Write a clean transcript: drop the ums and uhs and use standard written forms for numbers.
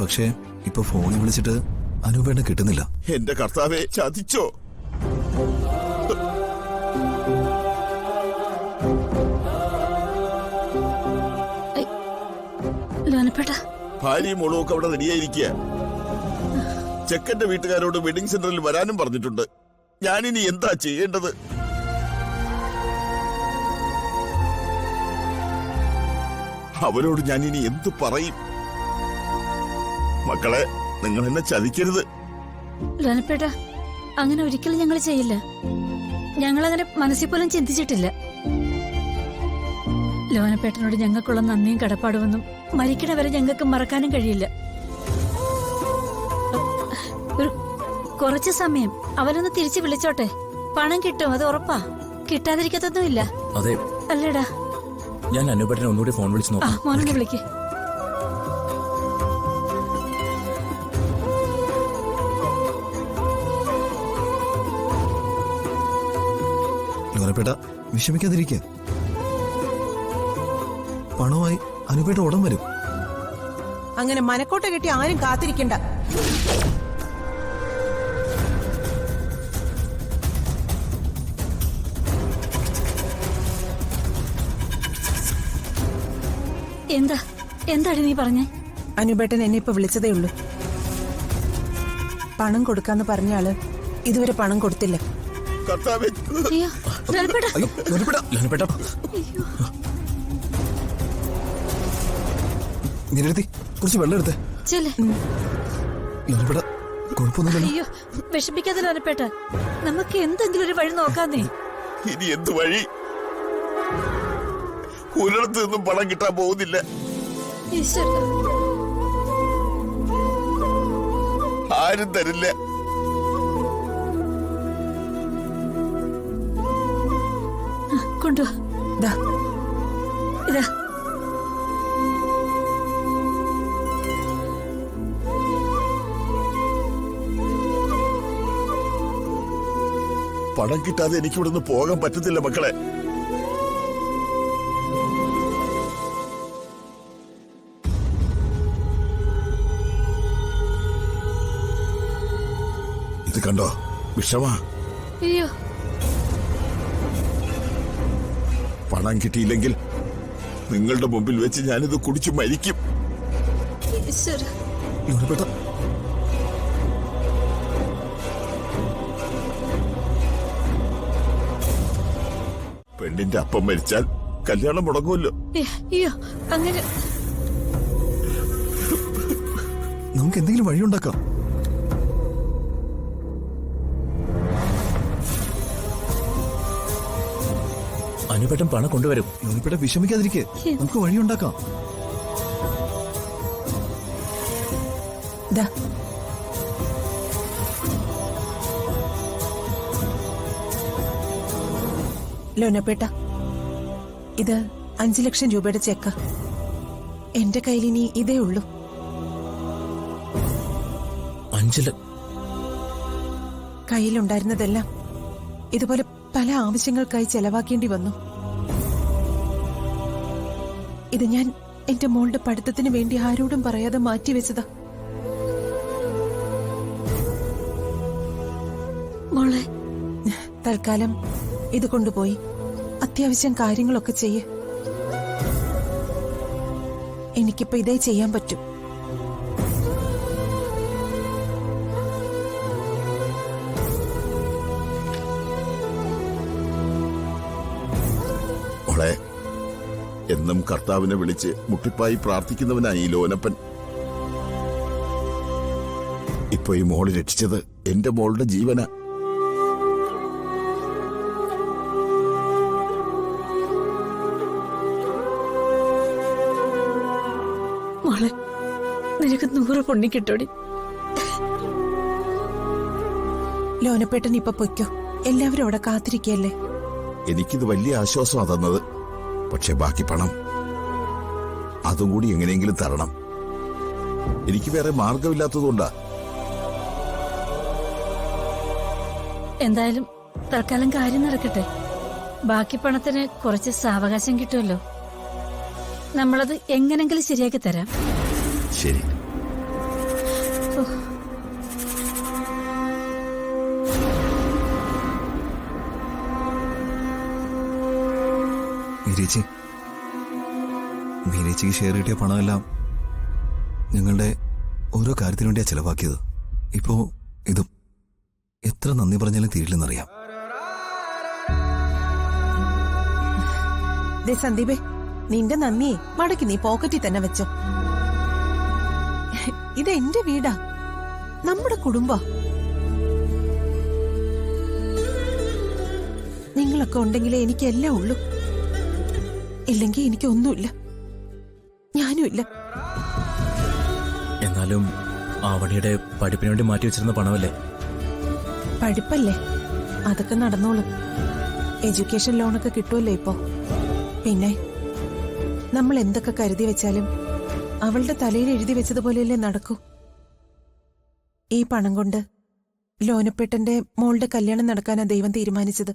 പക്ഷേ ഇപ്പൊ ഫോണിൽ വിളിച്ചിട്ട് അനൂപേട്ടനെ കിട്ടുന്നില്ല. എന്റെ കർത്താവെ, ചതിച്ചോ? ഭാര്യയും മോളും ഒക്കെ അവിടെ റെഡിയായിരിക്കുക. ചെക്കന്റെ വീട്ടുകാരോട് വെഡിങ് സെന്ററിൽ വരാനും പറഞ്ഞിട്ടുണ്ട്. ഞാനിനി എന്താ ചെയ്യേണ്ടത്? അവരോട് ഞാനിനി എന്തു പറയും? മക്കളെ, നിങ്ങൾ എന്നെ ചതിക്കരുത്. ലോനപ്പേട്ട, അങ്ങനെ ഒരിക്കലും ഞങ്ങൾ ചെയ്യില്ല. ഞങ്ങളങ്ങനെ മനസ്സിൽ പോലും ചിന്തിച്ചിട്ടില്ല. ലോനപ്പേട്ടനോട് ഞങ്ങൾക്കുള്ള നന്ദിയും കടപ്പാടുമൊന്നും മരിക്കണ വരെ ഞങ്ങൾക്ക് മറക്കാനും കഴിയില്ല. കുറച്ച് സമയം അവനൊന്ന് തിരിച്ചു വിളിച്ചോട്ടെ. പണം കിട്ടും, അത് ഉറപ്പാ. കിട്ടാതിരിക്കത്തൊന്നുമില്ല. അതെ അല്ലേടാ? ഞാൻ അനൂപേട്ടനെ ഒന്നുകൂടി ഫോൺ വിളിച്ചു നോക്കാം. മോനെ വിളിക്ക്. ലോനപ്പേട്ട, വിഷമിക്കാതിരിക്കുക. പണമായി അനുപേട്ട ഉടൻ വരും. അങ്ങനെ മനക്കോട്ട കെട്ടി ആരും കാത്തിരിക്കണ്ട. എന്താണ് നീ പറഞ്ഞേ? അനുപേട്ടൻ എന്നെ ഇപ്പൊ വിളിച്ചതേ ഉള്ളൂ. പണം കൊടുക്കാന്ന് പറഞ്ഞ ആള് ഇതുവരെ പണം കൊടുത്തില്ല. കുറച്ച് വെള്ളം എടുത്തേ. അയ്യോ, വിഷമിക്കാതെ ലോനപ്പേട്ട, നമുക്ക് എന്തെങ്കിലും ഒരു വഴി നോക്കാന്നേ. ഇനി എന്ത് വഴി? ഒരിടത്ത് നിന്നും പണം കിട്ടാൻ പോകുന്നില്ല. ആരും തരില്ല. കൊണ്ടുവാ. ഇതാ. പണം കിട്ടാതെ എനിക്ക് ഇവിടുന്ന് പോകാൻ പറ്റത്തില്ല മക്കളെ. ഇത് കണ്ടോ? വിഷമാ. അയ്യോ, പണം കിട്ടിയില്ലെങ്കിൽ നിങ്ങളുടെ മുമ്പിൽ വെച്ച് ഞാനിത് കുടിച്ചു മരിക്കും. പെണ്ണിന്റെ അപ്പം മരിച്ചാൽ കല്യാണം മുടങ്ങുമല്ലോ. അയ്യോ, അങ്ങനെ നമുക്ക് എന്തെങ്കിലും വഴിയുണ്ടാക്കാം. അനുപേട്ടൻ പണം കൊണ്ടുവരും. ലോനപ്പേട്ട, വിഷമിക്കാതിരിക്കെ, നമുക്ക് വഴിയുണ്ടാക്കാം. ലോനപ്പേട്ട, ഇത് 5 ലക്ഷം രൂപയുടെ ചെക്ക്. എന്റെ കയ്യിൽ ഇനി ഇതേ ഉള്ളൂ. 5 ലക്ഷം? കയ്യിലുണ്ടായിരുന്നതെല്ലാം ഇതുപോലെ പല ആവശ്യങ്ങൾക്കായി ചെലവാക്കേണ്ടി വന്നു. ഇത് ഞാൻ എന്റെ മോളുടെ പഠിത്തത്തിന് വേണ്ടി ആരോടും പറയാതെ മാറ്റിവെച്ചതാ. മോളെ, തൽക്കാലം ഇത് കൊണ്ടുപോയി അത്യാവശ്യം കാര്യങ്ങളൊക്കെ ചെയ്യ്. എനിക്കിപ്പോ ഇതേ ചെയ്യാൻ പറ്റും. മോളെ, എന്നും കർത്താവിനെ വിളിച്ച് മുട്ടിപ്പായി പ്രാർത്ഥിക്കുന്നവനായി ലോനപ്പൻ. ഇപ്പൊ ഈ മോള് രക്ഷിച്ചത് എന്റെ മോളുടെ ജീവനാ. മോളെ, നിനക്ക് 100 പുണ്യം കിട്ടോടി. ലോനപ്പേട്ടൻ ഇപ്പൊ പൊയ്ക്കോ. എല്ലാവരും അവിടെ കാത്തിരിക്കല്ലേ. എനിക്കിത് വലിയ ആശ്വാസമാ തന്നത്. പക്ഷെ ബാക്കി പണം അതും കൂടി എങ്ങനെയെങ്കിലും തരണം. എനിക്ക് വേറെ മാർഗമില്ലാത്തതുകൊണ്ടാ. എന്തായാലും തൽക്കാലം കാര്യം നടക്കട്ടെ. ബാക്കി പണത്തിന് കുറച്ച് സാവകാശം കിട്ടുമല്ലോ. നമ്മളത് എങ്ങനെങ്കിലും ശരിയാക്കി തരാം. ശരി. മീരേച്ചിക്ക് ഷെയർ കിട്ടിയ പണമെല്ലാം ഞങ്ങളുടെ ഓരോ കാര്യത്തിനു വേണ്ടിയാ ചെലവാക്കിയത്. ഇപ്പോ ഇതും എത്ര നന്ദി പറഞ്ഞാലും തീരില്ലെന്നറിയാം. ദേ സന്ദീപേ, നിന്റെ നന്ദിയെ മടക്കി നീ പോക്കറ്റിൽ തന്നെ വെച്ചോ. ഇത് എന്റെ വീടാ, നമ്മുടെ കുടുംബ. നിങ്ങളൊക്കെ ഉണ്ടെങ്കിലേ എനിക്കെല്ലാം ഉള്ളൂ. ഇല്ലെങ്കിൽ എനിക്കൊന്നുമില്ല, ഞാനും ഇല്ല. എന്നാലും ആവണിയുടെ പഠിപ്പിന് വേണ്ടി മാറ്റി വെച്ചിരുന്ന പണമല്ലേ? പഠിപ്പല്ലേ, അതൊക്കെ നടന്നോളും. എഡ്യൂക്കേഷൻ ലോണൊക്കെ കിട്ടുമല്ലോ ഇപ്പോ. പിന്നെ നമ്മൾ എന്തൊക്കെ കരുതി വെച്ചാലും അവളുടെ തലയിൽ എഴുതി വെച്ചതുപോലെയല്ലേ നടക്കൂ. ഈ പണം കൊണ്ട് ലോനപ്പേട്ടന്റെ മോളുടെ കല്യാണം നടക്കാനാ ദൈവം തീരുമാനിച്ചത്.